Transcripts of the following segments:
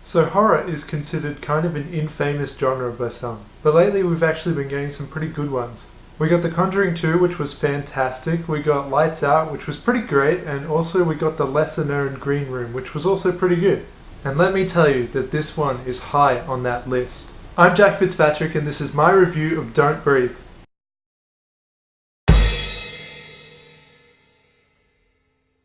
So horror is considered kind of an infamous genre by some, but lately we've actually been getting some pretty good ones. We got The Conjuring 2, which was fantastic, we got Lights Out, which was pretty great, and also we got the lesser known Green Room, which was also pretty good. And let me tell you that this one is high on that list. I'm Jack Fitzpatrick and this is my review of Don't Breathe.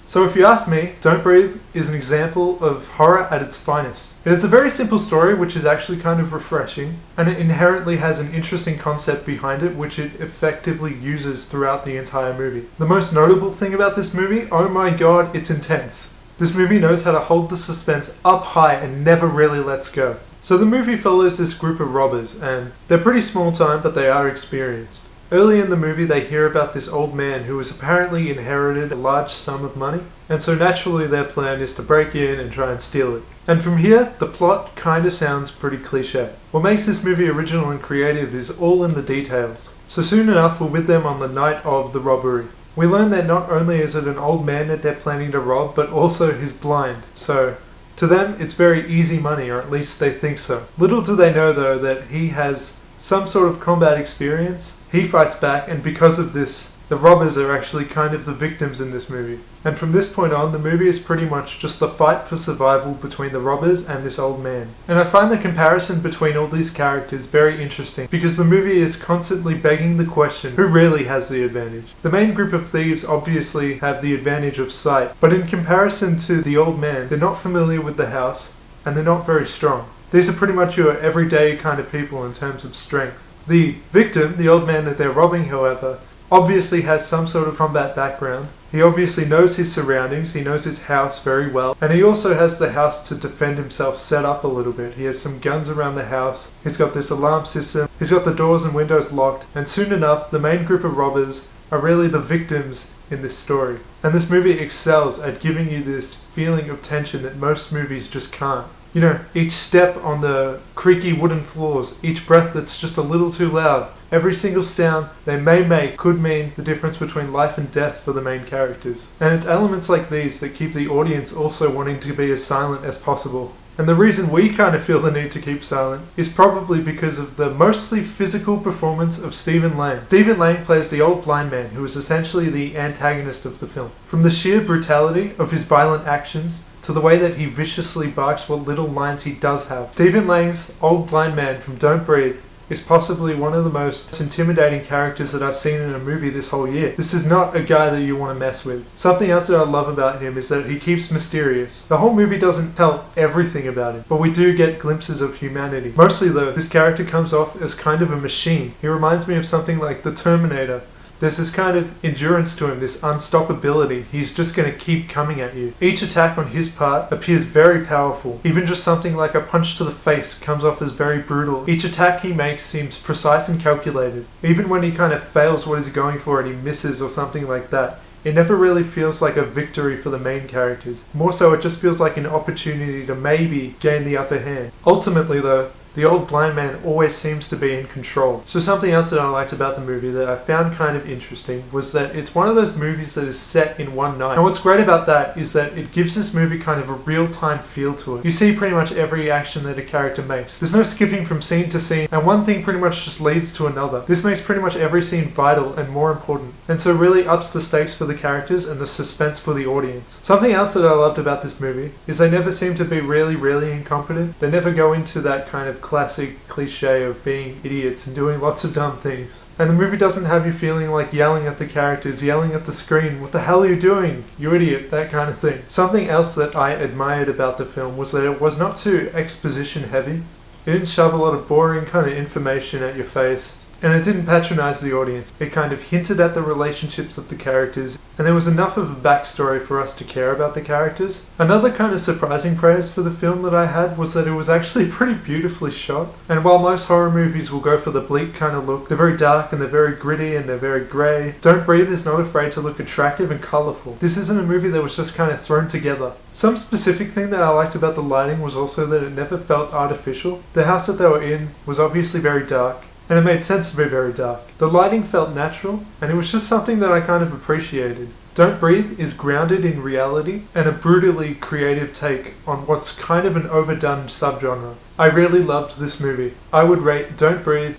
So if you ask me, Don't Breathe is an example of horror at its finest. It's a very simple story which is actually kind of refreshing, and it inherently has an interesting concept behind it which it effectively uses throughout the entire movie. The most notable thing about this movie, oh my god, it's intense. This movie knows how to hold the suspense up high and never really lets go. So the movie follows this group of robbers, and they're pretty small time but they are experienced. Early in the movie they hear about this old man who has apparently inherited a large sum of money, and so naturally their plan is to break in and try and steal it. And from here, the plot kinda sounds pretty cliche. What makes this movie original and creative is all in the details. So soon enough we're with them on the night of the robbery. We learn that not only is it an old man that they're planning to rob, but also he's blind, so to them it's very easy money, or at least they think so. Little do they know though that he has some sort of combat experience. He fights back, and because of this, the robbers are actually kind of the victims in this movie. And from this point on, the movie is pretty much just a fight for survival between the robbers and this old man. And I find the comparison between all these characters very interesting, because the movie is constantly begging the question, who really has the advantage? The main group of thieves obviously have the advantage of sight, but in comparison to the old man, they're not familiar with the house, and they're not very strong. These are pretty much your everyday kind of people in terms of strength. The victim, the old man that they're robbing, however, obviously has some sort of combat background. He obviously knows his surroundings, he knows his house very well, and he also has the house to defend himself set up a little bit. He has some guns around the house, he's got this alarm system, he's got the doors and windows locked, and soon enough the main group of robbers are really the victims in this story. And this movie excels at giving you this feeling of tension that most movies just can't. You know, each step on the creaky wooden floors, each breath that's just a little too loud, every single sound they may make could mean the difference between life and death for the main characters. And it's elements like these that keep the audience also wanting to be as silent as possible. And the reason we kind of feel the need to keep silent is probably because of the mostly physical performance of Stephen Lang. Stephen Lang plays the old blind man who is essentially the antagonist of the film. From the sheer brutality of his violent actions to the way that he viciously barks what little lines he does have, Stephen Lang's old blind man from Don't Breathe is possibly one of the most intimidating characters that I've seen in a movie this whole year. This is not a guy that you want to mess with. Something else that I love about him is that he keeps mysterious. The whole movie doesn't tell everything about him, but we do get glimpses of humanity. Mostly though, this character comes off as kind of a machine. He reminds me of something like the Terminator. There's this kind of endurance to him, this unstoppability. He's just going to keep coming at you. Each attack on his part appears very powerful. Even just something like a punch to the face comes off as very brutal. Each attack he makes seems precise and calculated. Even when he kind of fails what he's going for and he misses or something like that, it never really feels like a victory for the main characters. More so, it just feels like an opportunity to maybe gain the upper hand. Ultimately though, the old blind man always seems to be in control. So something else that I liked about the movie that I found kind of interesting was that it's one of those movies that is set in one night. And what's great about that is that it gives this movie kind of a real-time feel to it. You see pretty much every action that a character makes. There's no skipping from scene to scene, and one thing pretty much just leads to another. This makes pretty much every scene vital and more important, and so really ups the stakes for the characters and the suspense for the audience. Something else that I loved about this movie is they never seem to be really incompetent. They never go into that kind of classic cliche of being idiots and doing lots of dumb things. And the movie doesn't have you feeling like yelling at the characters, yelling at the screen, what the hell are you doing, you idiot, that kind of thing. Something else that I admired about the film was that it was not too exposition heavy. It didn't shove a lot of boring kind of information at your face, and it didn't patronize the audience. It kind of hinted at the relationships of the characters, and there was enough of a backstory for us to care about the characters. Another kind of surprising praise for the film that I had was that it was actually pretty beautifully shot. And while most horror movies will go for the bleak kind of look, they're very dark and they're very gritty and they're very grey, Don't Breathe is not afraid to look attractive and colourful. This isn't a movie that was just kind of thrown together. Some specific thing that I liked about the lighting was also that it never felt artificial. The house that they were in was obviously very dark, and it made sense to be very dark. The lighting felt natural, and it was just something that I kind of appreciated. Don't Breathe is grounded in reality and a brutally creative take on what's kind of an overdone subgenre. I really loved this movie. I would rate Don't Breathe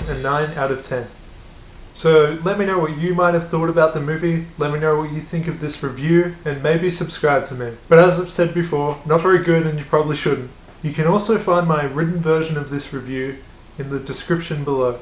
a 9 out of 10. So let me know what you might have thought about the movie, let me know what you think of this review, and maybe subscribe to me. But as I've said before, not very good and you probably shouldn't. You can also find my written version of this review in the description below.